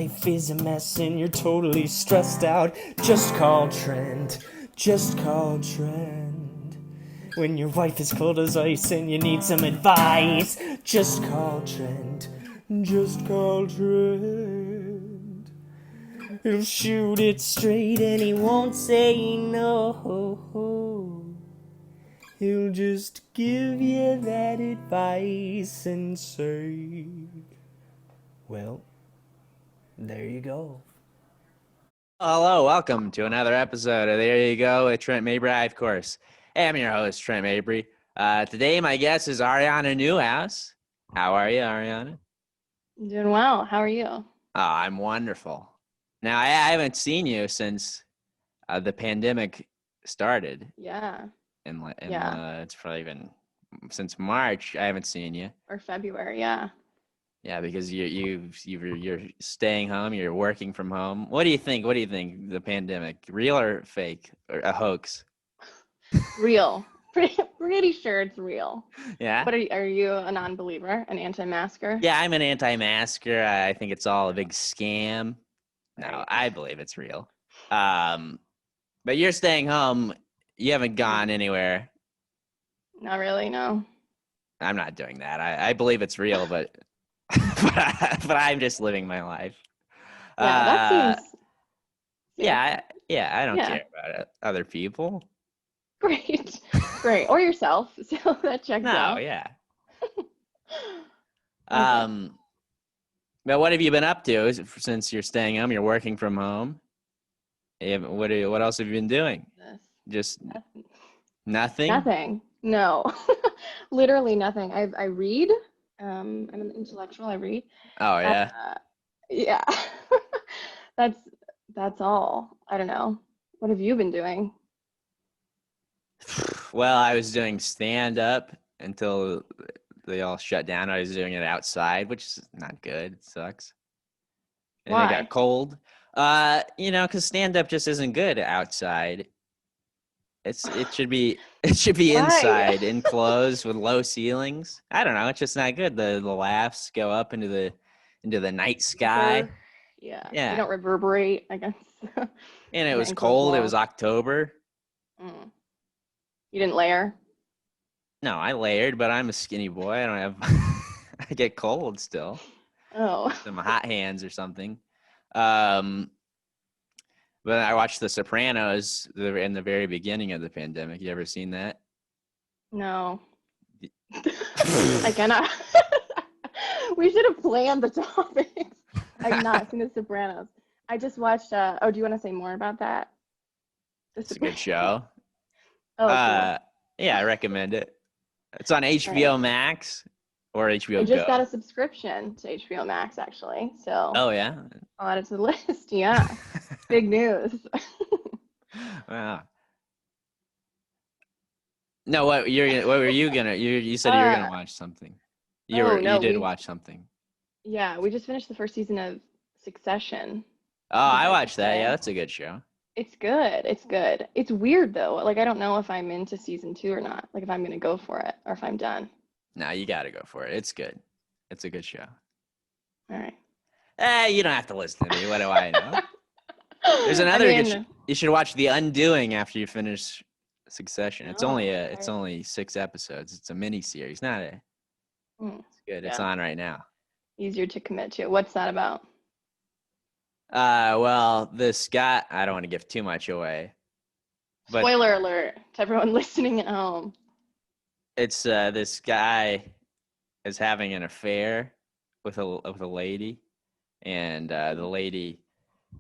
life is a mess and you're totally stressed out, just call Trent. Just call Trent. When your wife is cold as ice and you need some advice, just call Trent. Just call Trent. He'll shoot it straight and he won't say no. He'll just give you that advice and say, well, there you go. Hello, welcome to another episode of There You Go with Trent Mabry, of course. Hey, I'm your host, Trent Mabry. Today, my guest is Ariana Newhouse. How are you, Ariana? I'm doing well. How are you? Oh, I'm wonderful. Now, I haven't seen you since the pandemic started. Yeah. It's probably been since March. I haven't seen you. Or February, yeah. Yeah, because you're staying home. You're working from home. What do you think? What do you think? The pandemic, real or fake, or a hoax? Real. Pretty sure it's real. Yeah. But are you a non-believer, an anti-masker? Yeah, I'm an anti-masker. I think it's all a big scam. No, Right. I believe it's real. But you're staying home. You haven't gone anywhere. Not really, no. I'm not doing that. I believe it's real, but but I'm just living my life. Yeah, that seems Yeah, I don't Yeah. care about other people. great. Great. Or yourself. So that checks No, out. yeah. Okay. But what have you been up to since you're staying home? You're working from home. What else have you been doing? Just nothing? Nothing. No. Literally nothing. I read. I'm an intellectual. I read. Oh, yeah. Yeah. That's all. I don't know. What have you been doing? Well, I was doing stand-up until they all shut down. I was doing it outside, which is not good. It sucks. And it Why? got cold. Because stand-up just isn't good outside. It should be Why? inside, enclosed with low ceilings. I don't know. It's just not good. The laughs go up into the night sky. Yeah. They Yeah. don't reverberate, I guess. And it in was enclosed cold. It walls. was October. Mm. You didn't layer? No, I layered, but I'm a skinny boy. I don't have. I get cold still. Oh. Some hot hands or something. But I watched The Sopranos in the very beginning of the pandemic. You ever seen that? No. I cannot. We should have planned the topics. I've not seen The Sopranos. I just watched, do you want to say more about that? It's a good show. Oh, cool. Yeah, I recommend it. It's on HBO Max or HBO I just Go. got a subscription to HBO Max, actually. So Oh, yeah? I'll add it to the list. Yeah. Big news. Wow. No, what were you gonna? You said you were gonna watch something. You did watch something. Yeah, we just finished the first season of Succession. Oh, I watched that. Yeah, that's a good show. It's good. It's good. It's weird though. Like I don't know if I'm into season 2 or not. Like if I'm gonna go for it or if I'm done. No, you got to go for it. It's good. It's a good show. All right. You don't have to listen to me. What do I know? There's another good show. You should watch The Undoing after you finish Succession. It's only 6 episodes. It's a mini series. It's good. It's on right now. Easier to commit to. What's that about? Well, this guy, I don't want to give too much away. But spoiler alert to everyone listening at home. It's this guy is having an affair with a lady, and the lady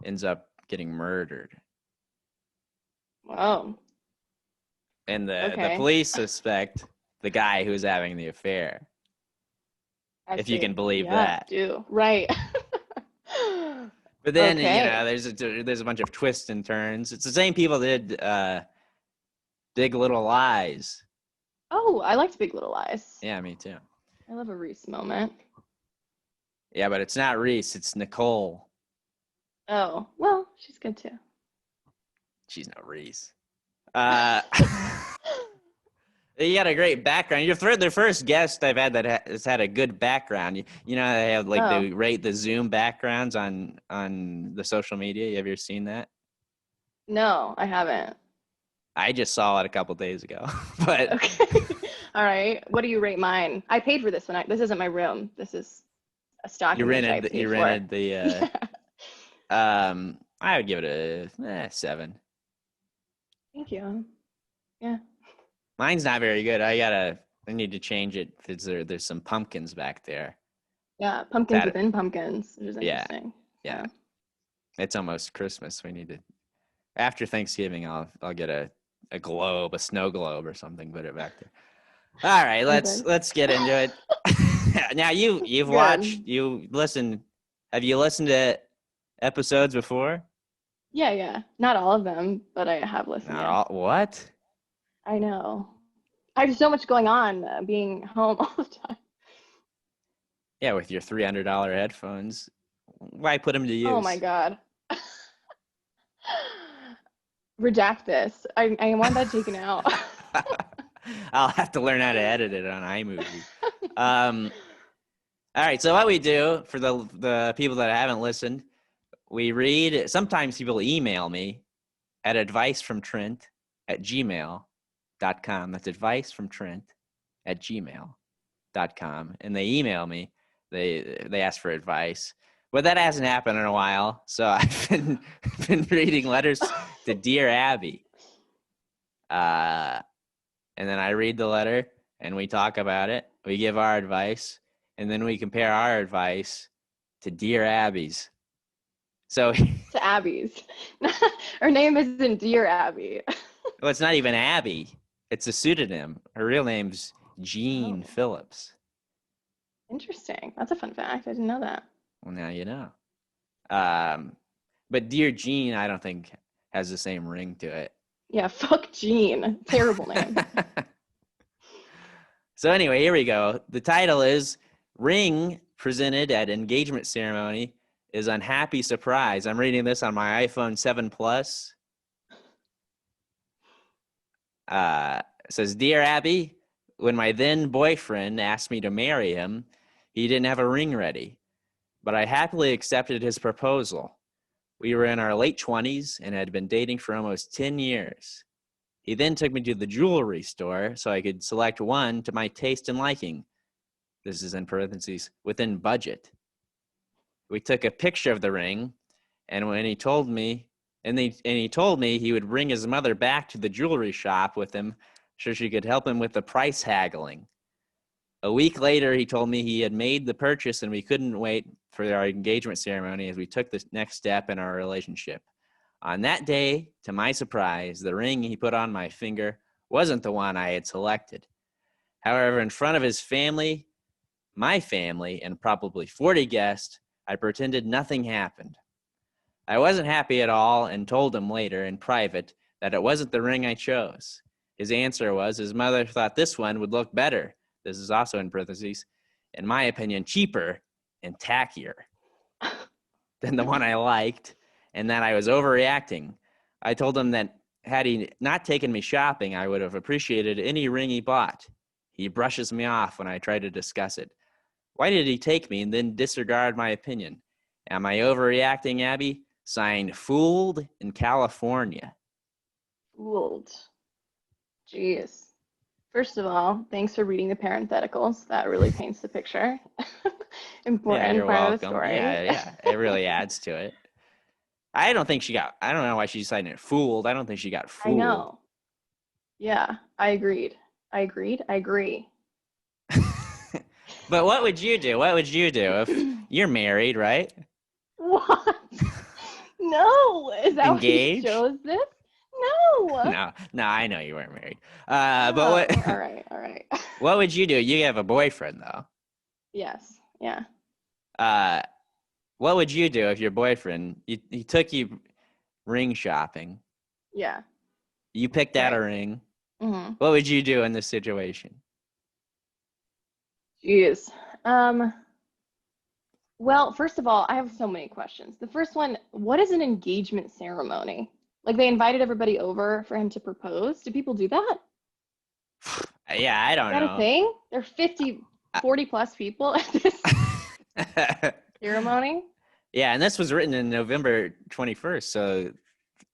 ends up getting murdered. Wow. And the police suspect the guy who's having the affair. If you can believe that. Right. But then there's a bunch of twists and turns. It's the same people that did Big Little Lies. Oh, I liked Big Little Lies. Yeah, me too. I love a Reese moment. Yeah, but it's not Reese, it's Nicole. Oh, well, she's good too. She's no Reese. You got a great background. You're the first guest I've had that has had a good background. You know, they have like they rate the Zoom backgrounds on the social media. You ever seen that? No, I haven't. I just saw it a couple days ago. But okay. All right. What do you rate mine? I paid for this one. This isn't my room. This is a stock. You rented the I would give it a 7. Thank you. Yeah. Mine's not very good. I need to change it because there's some pumpkins back there. Yeah, pumpkins within pumpkins, which is interesting. Yeah. It's almost Christmas. We need to after Thanksgiving I'll get a globe, a snow globe or something, put it back there. All right, let's get into it. Now you've watched, have you listened to episodes before? Yeah. Not all of them, but I have listened. Not all, what? I know. I have so much going on being home all the time. Yeah, with your $300 headphones. Why put them to use? Oh my God. Redact this. I want that taken out. I'll have to learn how to edit it on iMovie. All right, so what we do for the people that haven't listened, we read, sometimes people email me at advicefromtrent@gmail.com. That's advicefromtrent@gmail.com. And they email me. They ask for advice. But that hasn't happened in a while. So I've been reading letters to Dear Abby. And then I read the letter and we talk about it. We give our advice. And then we compare our advice to Dear Abby's. So to Abby's. Her name isn't Dear Abby. Well, it's not even Abby. It's a pseudonym. Her real name's Jean Phillips. Interesting. That's a fun fact. I didn't know that. Well, now you know. But Dear Jean, I don't think has the same ring to it. Yeah, fuck Jean. Terrible name. So anyway, here we go. The title is Ring Presented at Engagement Ceremony is Unhappy Surprise. I'm reading this on my iPhone 7 Plus. It says, Dear Abby, when my then boyfriend asked me to marry him, he didn't have a ring ready, but I happily accepted his proposal. We were in our late 20s and had been dating for almost 10 years. He then took me to the jewelry store so I could select one to my taste and liking. This is in parentheses, within budget. We took a picture of the ring, and when he told me, he told me he would bring his mother back to the jewelry shop with him so she could help him with the price haggling. A week later, he told me he had made the purchase and we couldn't wait for our engagement ceremony as we took the next step in our relationship. On that day, to my surprise, the ring he put on my finger wasn't the one I had selected. However, in front of his family, my family, and probably 40 guests, I pretended nothing happened. I wasn't happy at all and told him later in private that it wasn't the ring I chose. His answer was his mother thought this one would look better. This is also in parentheses, in my opinion, cheaper and tackier than the one I liked, and that I was overreacting. I told him that had he not taken me shopping, I would have appreciated any ring he bought. He brushes me off when I try to discuss it. Why did he take me and then disregard my opinion? Am I overreacting, Abby? Signed, Fooled in California. Fooled. Jeez. First of all, thanks for reading the parentheticals. That really paints the picture. Important part of the story. Yeah. It really adds to it. I don't know why she signed it fooled. I don't think she got fooled. I know. Yeah, I agree. But what would you do? What would you do if you're married, right? What? No. Is that Engaged? What shows this? No. No, I know you weren't married. But what? All right. What would you do? You have a boyfriend, though. Yes. Yeah. What would you do if your boyfriend he took you ring shopping? Yeah. You picked out a ring. Mm-hmm. What would you do in this situation? Jeez. Well, first of all, I have so many questions. The first one, what is an engagement ceremony? Like they invited everybody over for him to propose? Do people do that? Yeah, I don't Is that a know. thing? There are 40 plus people at this ceremony. Yeah, and this was written in November 21st, so they're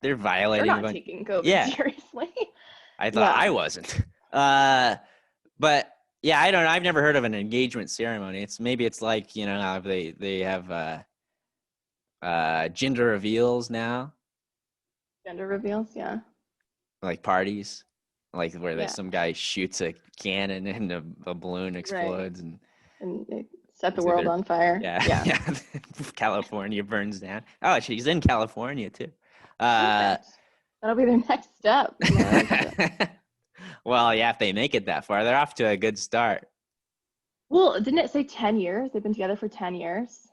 They're violating a not bunch. taking COVID Yeah, seriously. I thought Yeah. I wasn't. But yeah, I don't know. I've never heard of an engagement ceremony. Maybe it's like, how they have gender reveals now, Gender reveals, yeah. like parties, like where Yeah. some guy shoots a cannon and a balloon Right. explodes and And set the it's world either- on fire. yeah, Yeah. yeah. California burns down. Oh, she's in California too. Perfect. That'll be their next step in their relationship. Well, yeah, if they make it that far, they're off to a good start. Well, didn't it say 10 years? They've been together for 10 years.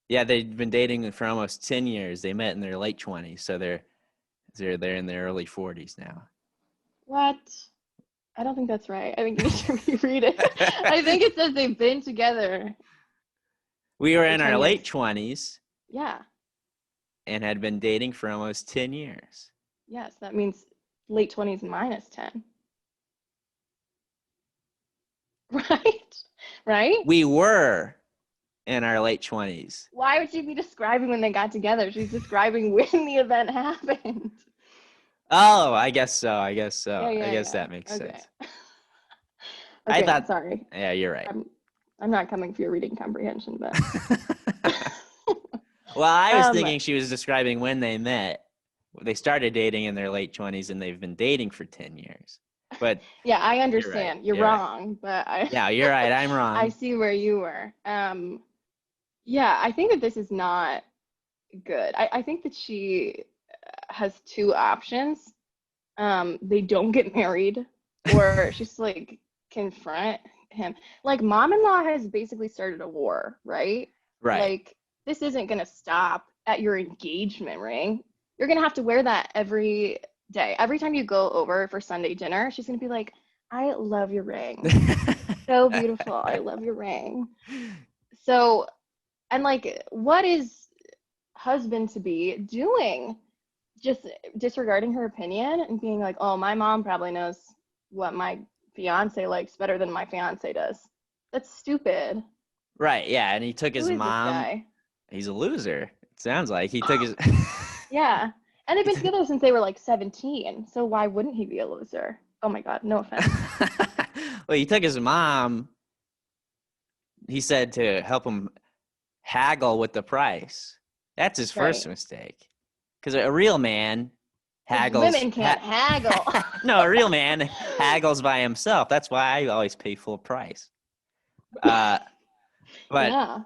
Yeah, they've been dating for almost 10 years. They met in their late 20s, so they're in their early 40s now. What? I don't think that's right. I think you need to reread it. I think it says they've been together. We were For in 10 our years. late 20s Yeah. and had been dating for almost 10 years. Yes, that means late 20s minus 10. Right? Right? We were in our late 20s. Why would she be describing when they got together? She's describing when the event happened. Oh, I guess so. I guess Yeah. that makes Okay. sense. Okay, I thought, sorry. yeah, you're right. I'm not coming for your reading comprehension, but Well, I was Um, thinking she was describing when they met. They started dating in their late 20s and they've been dating for 10 years. But yeah, I understand. You're You're right. wrong, but yeah, you're right. I'm wrong. I see where you were. Yeah, I think that this is not good. I think that she has two options. They don't get married, or she's like confront him. Like mom-in-law has basically started a war, right? Right. Like this isn't gonna stop at your engagement ring. You're gonna have to wear that every day. Every time you go over for Sunday dinner, she's gonna be like, I love your ring. So beautiful. I love your ring. So, and like, what is husband to be doing? Just disregarding her opinion and being like, oh, my mom probably knows what my fiance likes better than my fiance does. That's stupid. Right. Yeah. And he took Who his is mom. this guy? He's a loser. It sounds like he took his. Yeah. And they've been together since they were like 17. So why wouldn't he be a loser? Oh my God, no offense. Well, he took his mom. He said to help him haggle with the price. That's his first mistake. Because a real man haggles. Women can't haggle. No, a real man haggles by himself. That's why I always pay full price. But Yeah.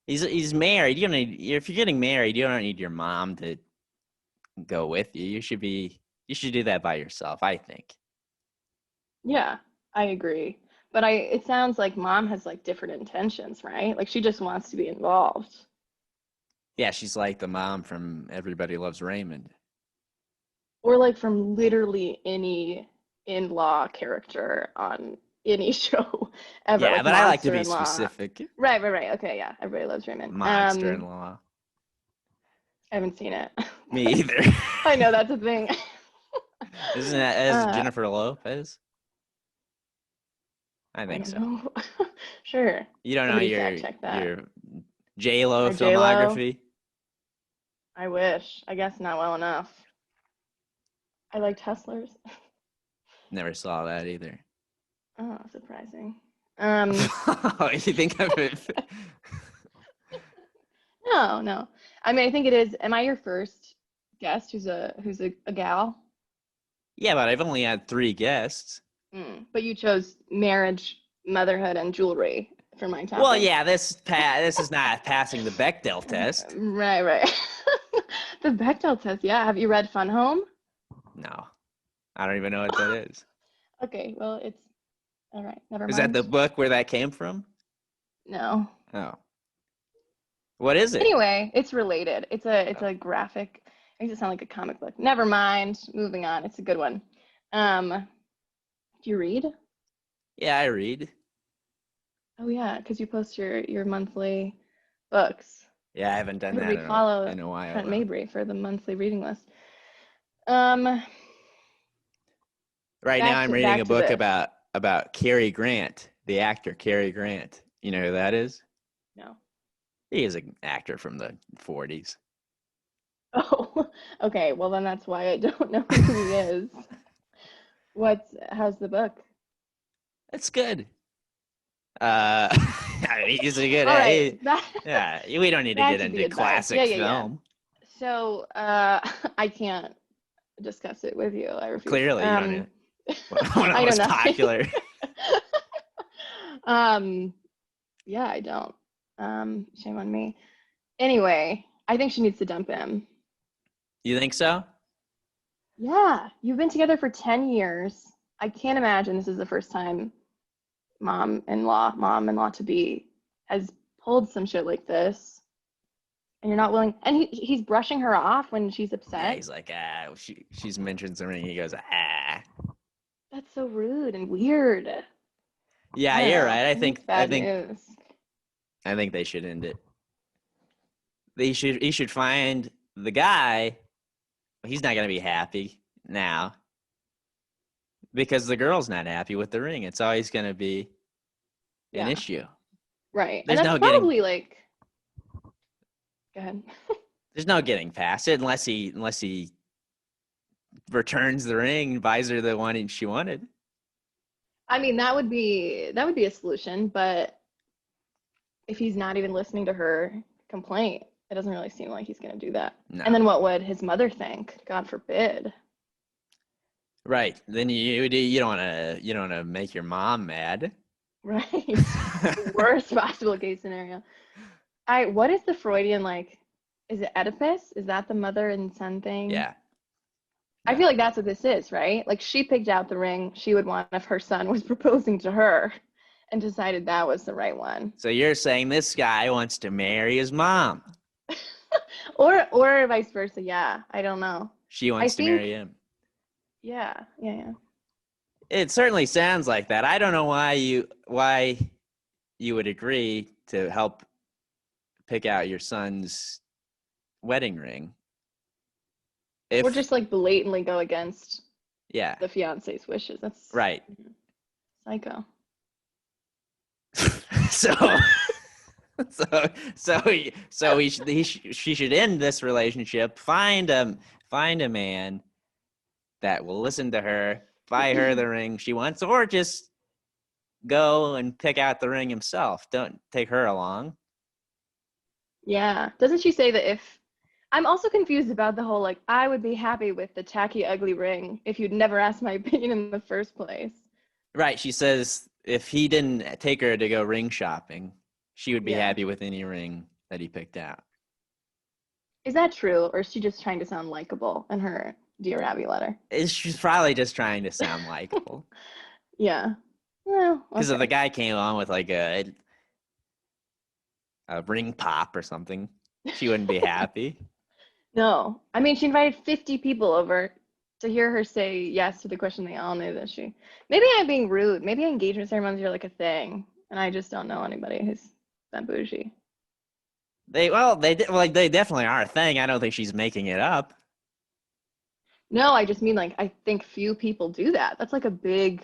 he's married. If you're getting married, you don't need your mom to go with you. You should do that by yourself, I think. Yeah, I agree. But it sounds like mom has like different intentions, right? Like she just wants to be involved. Yeah, she's like the mom from Everybody Loves Raymond. Or like from literally any in-law character on any show ever. Yeah, like but I like to be Monster-in-Law. specific. Right. Okay, yeah. Everybody Loves Raymond. Monster-in-law. I haven't seen it. Me either. I know that's a thing. Isn't that as Jennifer Lopez? I think so. Know. Sure. You don't Somebody know fact check that. your J-Lo My J-Lo? filmography? I wish. I guess not well enough. I liked Hustlers. Never saw that either. Oh, surprising. You think of it? No. I mean, I think it is. Am I your first guest who's a gal? Yeah, but I've only had 3 guests. But you chose marriage, motherhood, and jewelry for my topic. Well, yeah, this is not passing the Bechdel test. Right. The Bechdel test. Yeah. Have you read Fun Home? No, I don't even know what that is. Okay. Well, it's all right. Never mind. Is that the book where that came from? No. Oh. What is it? Anyway, it's related. It's a graphic. It makes it sound like a comic book. Never mind. Moving on. It's a good one. Do you read? Yeah, I read. Oh yeah, because you post your monthly books. Yeah, I haven't done that in a while. Trent Mabry for the monthly reading list. Right now, I'm reading back a to book this. about Cary Grant, the actor Cary Grant. You know who that is? No. He is an actor from the 40s. Oh, okay. Well, then that's why I don't know who he is. How's the book? It's good. He's a good. All right. Yeah, we don't need to Back get to the into advice. classic Yeah. film. So, I can't discuss it with you. I refuse. Clearly, you don't know. One of the I know most nothing. popular. Yeah, I don't. Shame on me. Anyway, I think she needs to dump him. You think so? Yeah, you've been together for 10 years. I can't imagine this is the first time mom-in-law to be has pulled some shit like this. And you're not willing, and he's brushing her off when she's upset. Yeah, he's like, she's mentioned something. He goes, ah. That's so rude and weird. Yeah, you're right. I think news. they should end it. He should find the guy. He's not gonna be happy now because the girl's not happy with the ring. It's always gonna be an issue. Right. There's and that's no probably like. Go ahead. There's no getting past it unless he returns the ring and buys her the one she wanted. I mean, that would be a solution, but if he's not even listening to her complaint, it doesn't really seem like he's going to do that. No. And then what would his mother think? God forbid. Right. Then you don't want to make your mom mad. Right. Worst possible case scenario. What is the Freudian like? Is it Oedipus? Is that the mother and son thing? Yeah. I feel like that's what this is, right? Like she picked out the ring she would want if her son was proposing to her and decided that was the right one. So you're saying this guy wants to marry his mom. or vice versa. Yeah, I don't know. She wants to marry him. Yeah. It certainly sounds like that. I don't know why you would agree to help pick out your son's wedding ring. Or just like blatantly go against the fiance's wishes. That's right. Psycho. She should end this relationship. Find a man that will listen to her, buy her the ring she wants, or just go and pick out the ring himself. Don't take her along. Yeah. Doesn't she say that if I'm also confused about the whole like I would be happy with the tacky ugly ring if you'd never asked my opinion in the first place. Right. She says if he didn't take her to go ring shopping, she would be happy with any ring that he picked out. Is that true, or is she just trying to sound likable in her Dear Abby letter? She's probably just trying to sound likable. Yeah. Well, because if the guy came on with like a ring pop or something, she wouldn't be happy. No. I mean, she invited 50 people over to hear her say yes to the question they all knew that she. Maybe I'm being rude. Maybe engagement ceremonies are like a thing, and I just don't know anybody who's that bougie. They definitely are a thing. I don't think she's making it up. No, I just mean like I think few people do that. That's like a big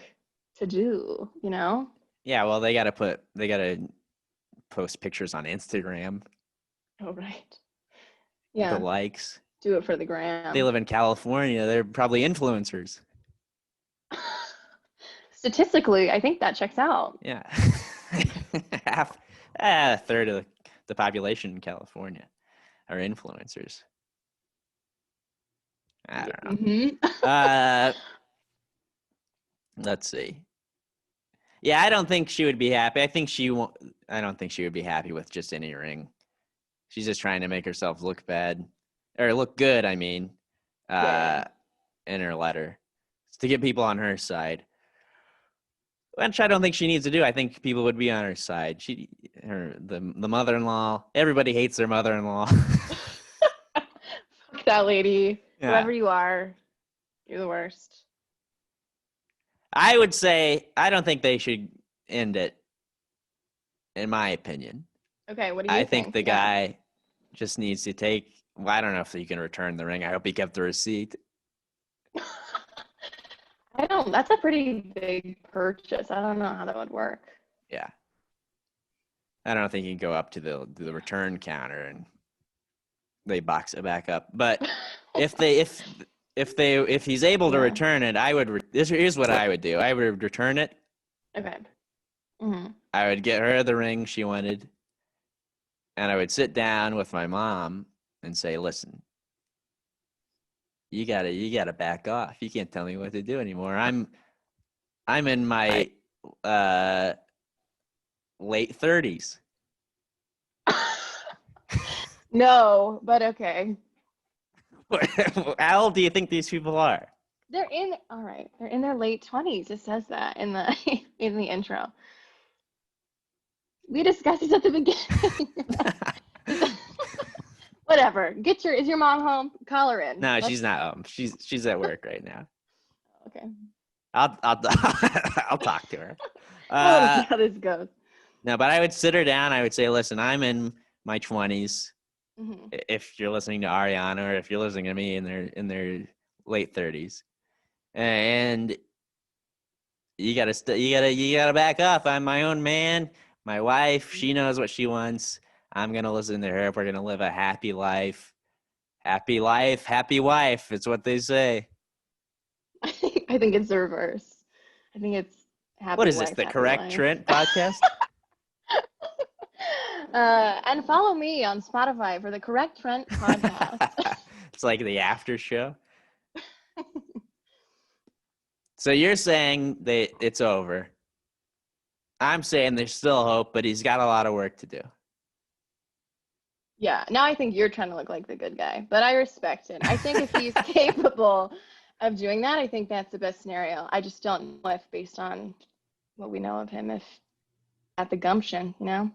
to do, you know? Yeah, well, they gotta post pictures on Instagram. Oh, right. Yeah. The likes. Do it for the gram. They live in California. They're probably influencers. Statistically, I think that checks out. Yeah. A third of the population in California are influencers. I don't know. Mm-hmm. Let's see. Yeah, I don't think she would be happy. I don't think she would be happy with just any ring. She's just trying to make herself look bad, or look good. I mean, in her letter, to get people on her side, which I don't think she needs to do. I think people would be on her side. The mother-in-law. Everybody hates their mother-in-law. Fuck that lady. Yeah. Whoever you are, you're the worst. I would say I don't think they should end it, in my opinion. Okay, what do you think? I think the guy just needs to take. Well, I don't know if you can return the ring. I hope he kept the receipt. That's a pretty big purchase. I don't know how that would work. Yeah. I don't think you can go up to the return counter and they box it back up. But if he's able to return it, here's what I would do. I would return it. Okay. Mm-hmm. I would get her the ring she wanted, and I would sit down with my mom and say, "Listen, you gotta back off. You can't tell me what to do anymore. I'm in my late 30s." No, but okay. How old do you think these people are? They're in their late 20s. It says that in the in the intro. We discussed this at the beginning. Whatever. Is your mom home? Call her in. No, she's not home. She's at work right now. Okay. I'll I'll talk to her. We'll see how this goes. No, but I would sit her down. I would say, "Listen, I'm in my 20s. Mm-hmm. If you're listening to Ariana, or if you're listening to me in their late 30s, and you gotta back off. I'm my own man. My wife, she knows what she wants. I'm gonna listen to her. We're gonna live a happy life. Happy life, happy wife. It's what they say." I think it's the reverse. I think it's happy. What is wife, this? The happy Correct life. Trent podcast? And follow me on Spotify for the Correct Trent podcast. It's like the after show. So you're saying that it's over. I'm saying there's still hope, but he's got a lot of work to do. Yeah, now I think you're trying to look like the good guy, but I respect it. I think if he's capable of doing that, I think that's the best scenario. I just don't know if, based on what we know of him, if at the gumption, you know?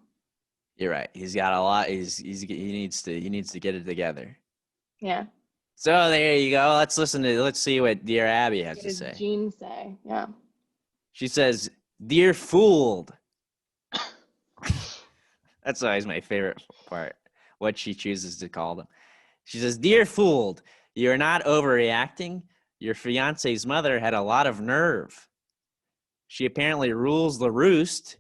You're right. He's got a lot. He needs to get it together. Yeah. So there you go. Let's see what Dear Abby has What to does say. Jean say? Yeah. She says, "Dear fooled." That's always my favorite part, what she chooses to call them. She says, "Dear fooled, you're not overreacting. Your fiance's mother had a lot of nerve. She apparently rules the roost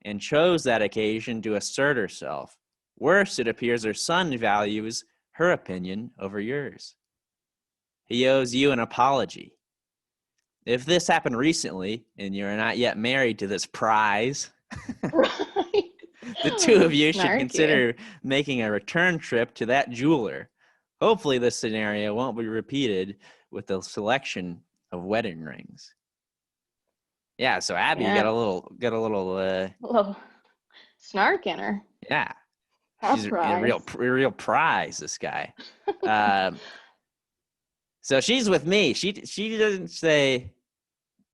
and chose that occasion to assert herself. Worse, it appears her son values her opinion over yours. He owes you an apology. If this happened recently and you're not yet married to this prize, Right. the two of you should Snarky. consider making a return trip to that jeweler. Hopefully this scenario won't be repeated with the selection of wedding rings." Yeah, so Abby got a little A little snark in her. yeah. Half She's prize. a real prize, this guy. So she's with me. She doesn't say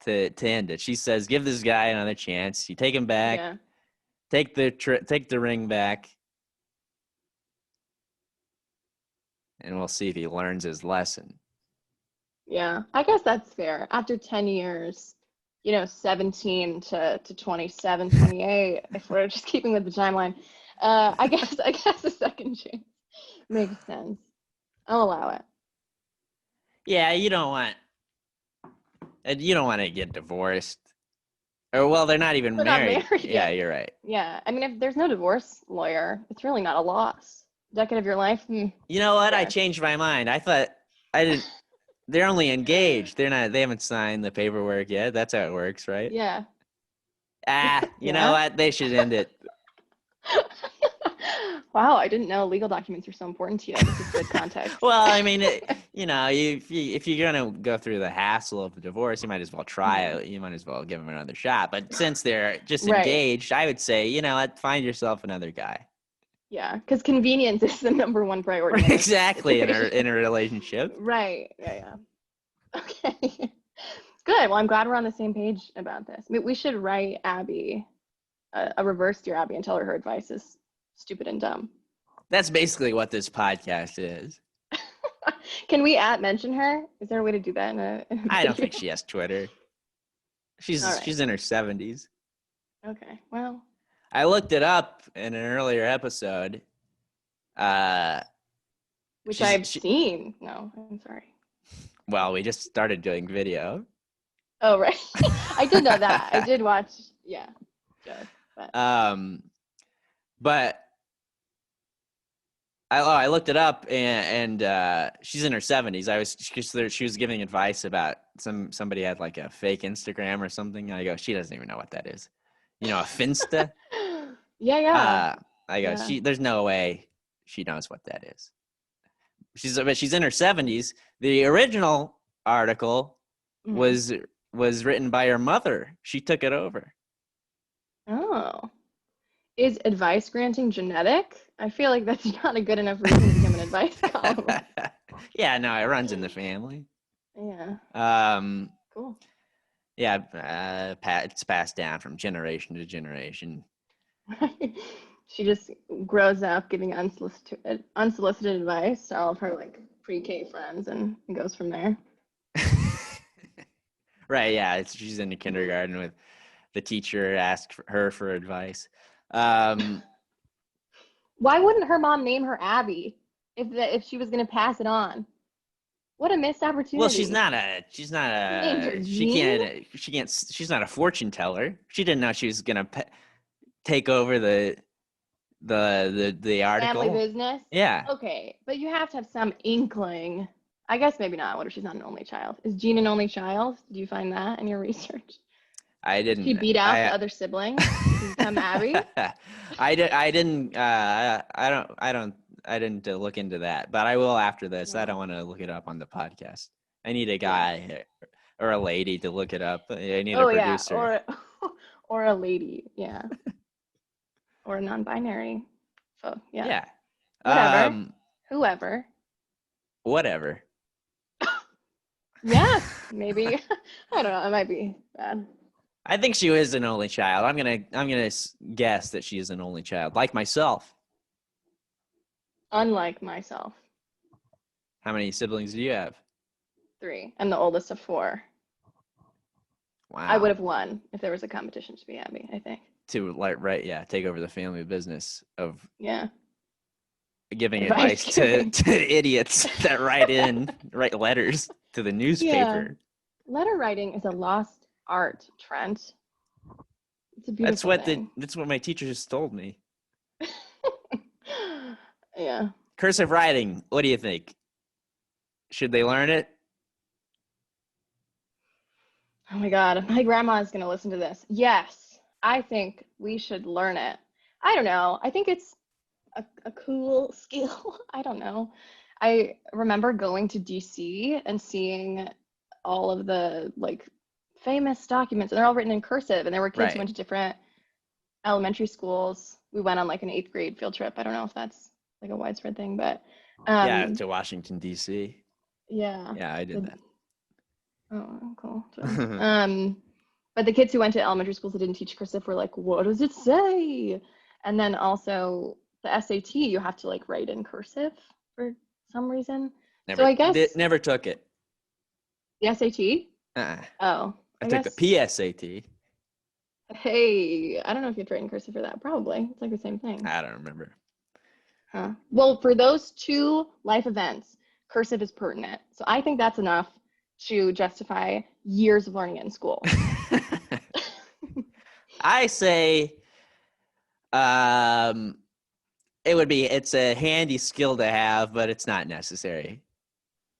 to end it. She says, "Give this guy another chance. You take him back. Yeah. Take the ring back, and we'll see if he learns his lesson." Yeah. I guess that's fair. After 10 years, 17 to 27, 28, if we're just keeping with the timeline, I guess a second chance makes sense. I'll allow it. Yeah, you don't want to get divorced. Or, well, they're not even They're not married. married Yeah, yet. you're right. Yeah. I mean, if there's no divorce lawyer, it's really not a loss. Decade of your life. You know what? I Fair. changed my mind. I thought I didn't. They're only engaged. They haven't signed the paperwork yet. That's how it works, right? Yeah. You know what? They should end it. Wow, I didn't know legal documents are so important to you. This is good context. Well, I mean, if you're gonna go through the hassle of the divorce, you might as well try it. You might as well give them another shot. But since they're just Right. engaged, I would say, find yourself another guy. Yeah, because convenience is the number one priority. Exactly, in a relationship. Right. Yeah. Okay. Good. Well, I'm glad we're on the same page about this. I mean, we should write Abby a reverse Dear Abby and tell her advice is stupid and dumb. That's basically what this podcast is. Can we mention her? Is there a way to do that in a I don't video? think she has Twitter. She's All right. she's in her 70s. Okay. Well. I looked it up in an earlier episode. Which I've seen. No, I'm sorry. Well, we just started doing video. Oh, right. I did know that. I did watch, yeah. Joke, but. But I looked it up, and she's in her 70s. She was giving advice about somebody had like a fake Instagram or something. And I go, she doesn't even know what that is. A Finsta. Yeah. I go, Yeah. there's no way she knows what that is. But she's in her 70s. The original article Mhm. was written by her mother. She took it over. Oh. Is advice granting genetic? I feel like that's not a good enough reason to become an advice column. Yeah, no, it runs in the family. Yeah. Cool. Yeah, it's passed down from generation to generation. She just grows up giving unsolicited advice to all of her like pre-K friends and goes from there. Right, yeah, she's in the kindergarten with the teacher asked her for advice. Why wouldn't her mom name her Abby if she was going to pass it on? What a missed opportunity. Well, she's not She named her she Jean? can't, she's not a fortune teller. She didn't know she was going to take over the article. Family business? Yeah. Okay, but you have to have some inkling. I guess maybe not. What if she's not an only child? Is Jean an only child? Did you find that in your research? I Did she didn't. beat out the other siblings to become Abby? I didn't. I didn't look into that, but I will after this. No. I don't want to look it up on the podcast. I need a guy or a lady to look it up. I need a producer. Yeah, or a lady, yeah, or a non-binary. So yeah. Yeah. Whoever. Whatever. Yeah, maybe. I don't know. It might be bad. I think she is an only child. I'm gonna guess that she is an only child, like myself. Unlike myself. How many siblings do you have? 3. I'm the oldest of 4. Wow. I would have won if there was a competition to be Abby, I think. To take over the family business of giving Advice advice to idiots that write letters to the newspaper. Yeah. Letter writing is a lost art, Trent. It's a beautiful thing. That's what my teacher just told me. Yeah. Cursive writing, what do you think? Should they learn it? Oh my God, my grandma is going to listen to this. Yes, I think we should learn it. I don't know. I think it's a cool skill. I don't know. I remember going to DC and seeing all of the like famous documents, and they're all written in cursive, and there were kids who went to different elementary schools. We went on like an 8th grade field trip. I don't know if that's like a widespread thing, but to Washington, DC. Yeah. Yeah, I did that. Oh, cool. But the kids who went to elementary schools that didn't teach cursive were like, what does it say? And then also the SAT, you have to like write in cursive for some reason. So I guess never took it. The SAT? Oh. I took the PSAT. Hey, I don't know if you have to write in cursive for that. Probably. It's like the same thing. I don't remember. Huh. Well, for those 2 life events, cursive is pertinent. So I think that's enough to justify years of learning it in school. I say it's a handy skill to have, but it's not necessary.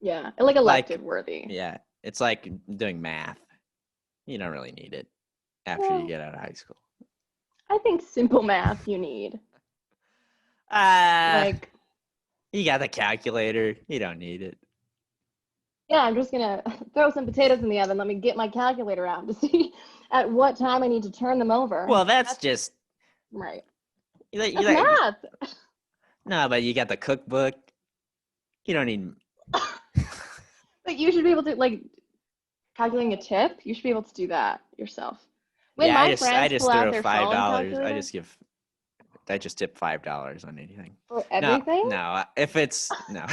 Yeah, like elective worthy. Yeah, it's like doing math. You don't really need it after you get out of high school. I think simple math you need. You got the calculator. You don't need it. Yeah, I'm just gonna throw some potatoes in the oven. Let me get my calculator out to see at what time I need to turn them over. Well, that's just right. That's math. No, but you got the cookbook. You don't need. But you should be able to calculating a tip. You should be able to do that yourself. When I just throw $5. I just tip $5 on anything. For everything? No, if it's no.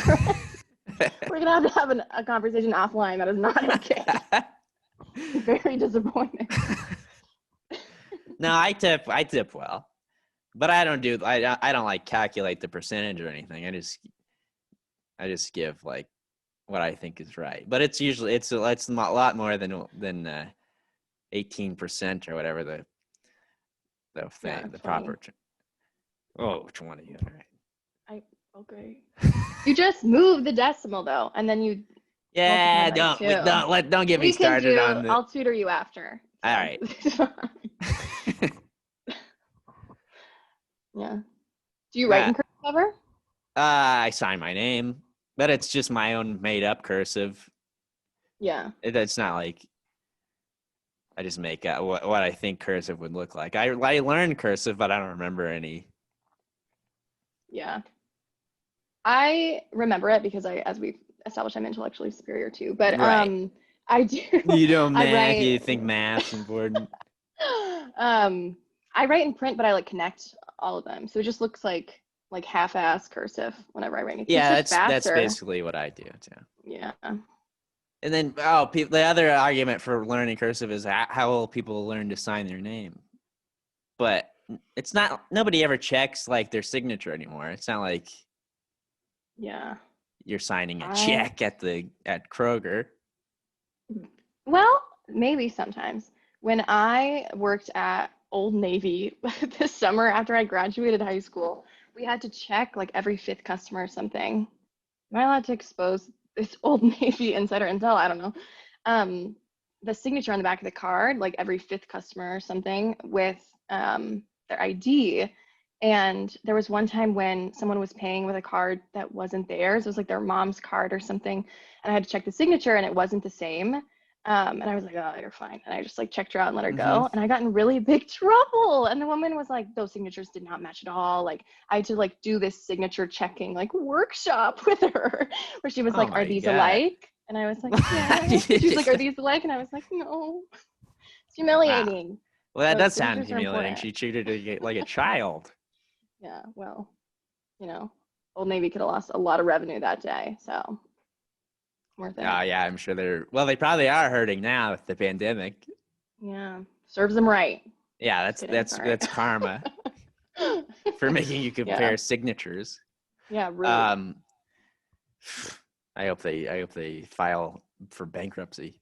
We're gonna have a conversation offline. That is not okay. Very disappointing. No, I tip well, but I don't like calculate the percentage or anything. I just give like what I think is right. But it's usually it's a lot more than 18% or whatever the thing, Yeah, the 20. proper. Oh, 20. All right. Okay. You just move the decimal though, and then you Yeah, multiply by 2. don't get me We can started on the. I'll tutor you after. So. All right. Yeah. Do you write in cursive ever? I sign my name, but it's just my own made up cursive. Yeah. It's not like I just make what I think cursive would look like. I learned cursive, but I don't remember any. Yeah. I remember it because as we've established, I'm intellectually superior too. But Right. I do. You don't I math. write. You think math's important. I write in print, but I like connect all of them, so it just looks like half-ass cursive whenever I write. It's Yeah, just faster. that's basically what I do too. Yeah. And then the other argument for learning cursive is how will people learn to sign their name? But it's not. Nobody ever checks like their signature anymore. It's not like Yeah. you're signing a check at Kroger. Well, maybe sometimes. When I worked at Old Navy this summer after I graduated high school, we had to check like every 5th customer or something. Am I allowed to expose this Old Navy insider intel? I don't know. The signature on the back of the card, like every 5th customer or something with their ID. And there was one time when someone was paying with a card that wasn't theirs. It was like their mom's card or something. And I had to check the signature and it wasn't the same. And I was like, oh, you're fine. And I just like checked her out and let her go. And I got in really big trouble. And the woman was like, those signatures did not match at all. Like I had to like do this signature checking like workshop with her where she was like, are these alike? And I was like, yeah. She was like, are these alike? And I was like, no. It's humiliating. Wow. Well, that does sound signatures are humiliating. important. She treated her like a child. Yeah, well, Old Navy could have lost a lot of revenue that day, so worth it. Oh, yeah, I'm sure they probably are hurting now with the pandemic. Yeah, serves them right. Yeah, Just kidding, that's karma for making you compare signatures. Yeah, rude. I hope they file for bankruptcy.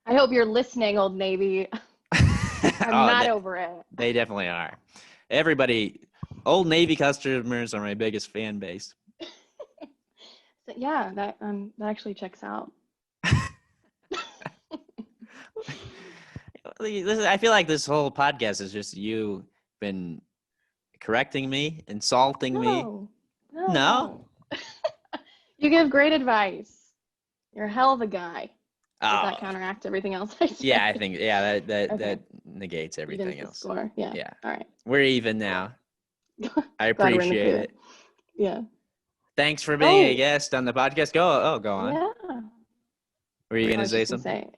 I hope you're listening, Old Navy. I'm not over it. They definitely are. Everybody, Old Navy customers are my biggest fan base. So, yeah, that actually checks out. I feel like this whole podcast is just you been correcting me, insulting me. No. You give great advice. You're a hell of a guy. Does that Oh, counteract everything else I said? yeah, I think that Okay. that negates everything Evens the else. score. Yeah. Yeah. All right. We're even now. I Glad we're in the appreciate clear. it. Yeah. Thanks for being a guest on the podcast. Go on. Yeah. Were you gonna say something?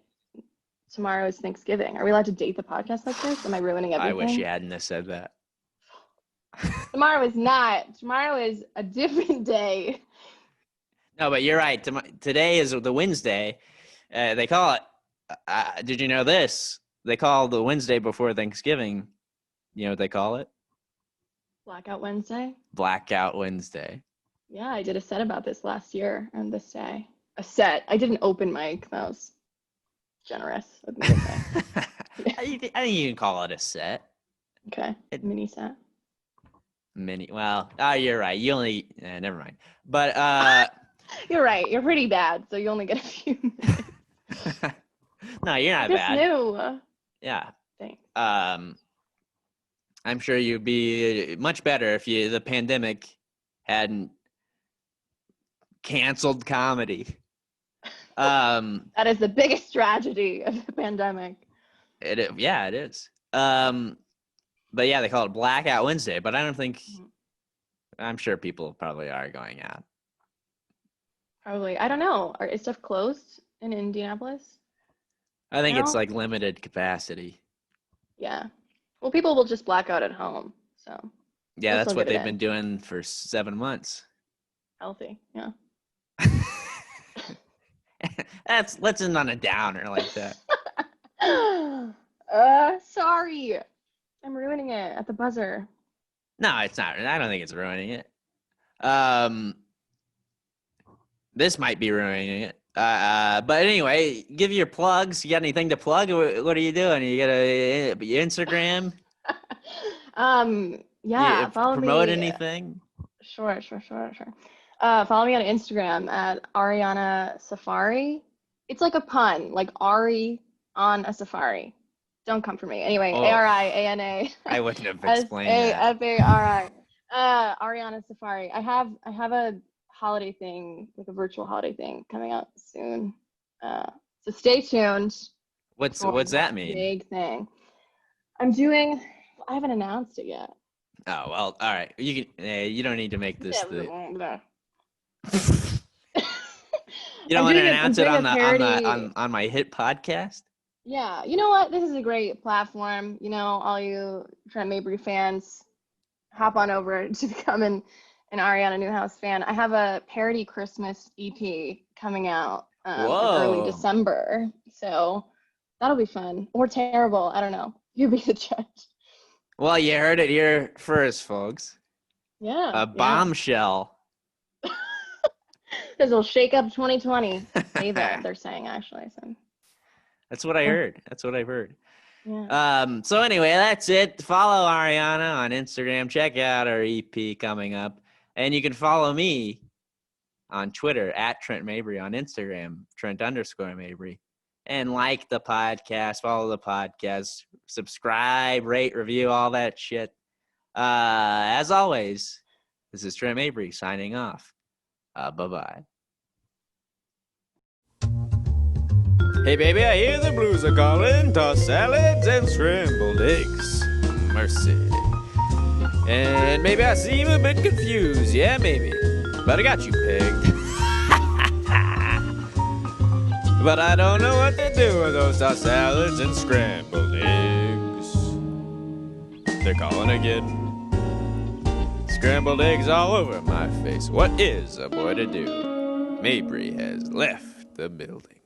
Tomorrow is Thanksgiving. Are we allowed to date the podcast like this? Am I ruining everything? I wish you hadn't have said that. Tomorrow is not. Tomorrow is a different day. No, but you're right. Today is the Wednesday. They call it. Did you know this? They call the Wednesday before Thanksgiving. You know what they call it? Blackout Wednesday. Blackout Wednesday. Yeah, I did a set about this last year on this day. A set. I did an open mic. That was generous of me to say. I think you can call it a set. Okay. Mini set. Well, you're right. You only. Never mind. But you're right. You're pretty bad, so you only get a few minutes. No, you're not just bad. new. Yeah. Thanks. I'm sure you'd be much better if the pandemic hadn't canceled comedy. That is the biggest tragedy of the pandemic. It is. But yeah, they call it Blackout Wednesday. But I don't think. I'm sure people probably are going out. Probably. I don't know. Is stuff closed in Indianapolis? I think it's like limited capacity. Yeah. Well, people will just black out at home. So. Yeah, that's what they've been doing for 7 months. Healthy. Yeah. Let's end on a downer like that. Sorry. I'm ruining it at the buzzer. No, it's not. I don't think it's ruining it. This might be ruining it. But anyway, give your plugs. You got anything to plug? What are you doing? You got your Instagram? Yeah, You follow promote me. anything? Sure. Follow me on Instagram at Ariana Safari. It's like a pun, like Ari on a safari. Don't come for me. Anyway, Oh. Ariana I wouldn't have explained that. Safari. Ariana Safari. I have a holiday thing, like a virtual holiday thing coming out soon. So stay tuned. What's for that mean? Big thing. I haven't announced it yet. Oh well, all right. You can. You don't need to make this the. You don't want to announce it on my hit podcast? Yeah, you know what? This is a great platform. You know, all you Trent Mabry fans, hop on over to become an Ariana Newhouse fan. I have a parody Christmas EP coming out in early December, so that'll be fun or terrible. I don't know. You be the judge. Well, you heard it here first, folks. Yeah. A bombshell. This will shake up 2020. They're saying actually. So. That's what I heard. That's what I've heard. Yeah. So anyway, that's it. Follow Ariana on Instagram. Check out our EP coming up. And you can follow me on Twitter at Trent Mabry, on Instagram, Trent_Mabry. And like the podcast, follow the podcast, subscribe, rate, review, all that shit. As always, this is Trent Mabry signing off. Bye-bye. Hey, baby, I hear the blues are calling. Tossed salads and scrambled eggs. Mercy. And maybe I seem a bit confused. Yeah, maybe. But I got you pegged. But I don't know what to do with those tossed salads and scrambled eggs. They're calling again. Scrambled eggs all over my face. What is a boy to do? Mabry has left the building.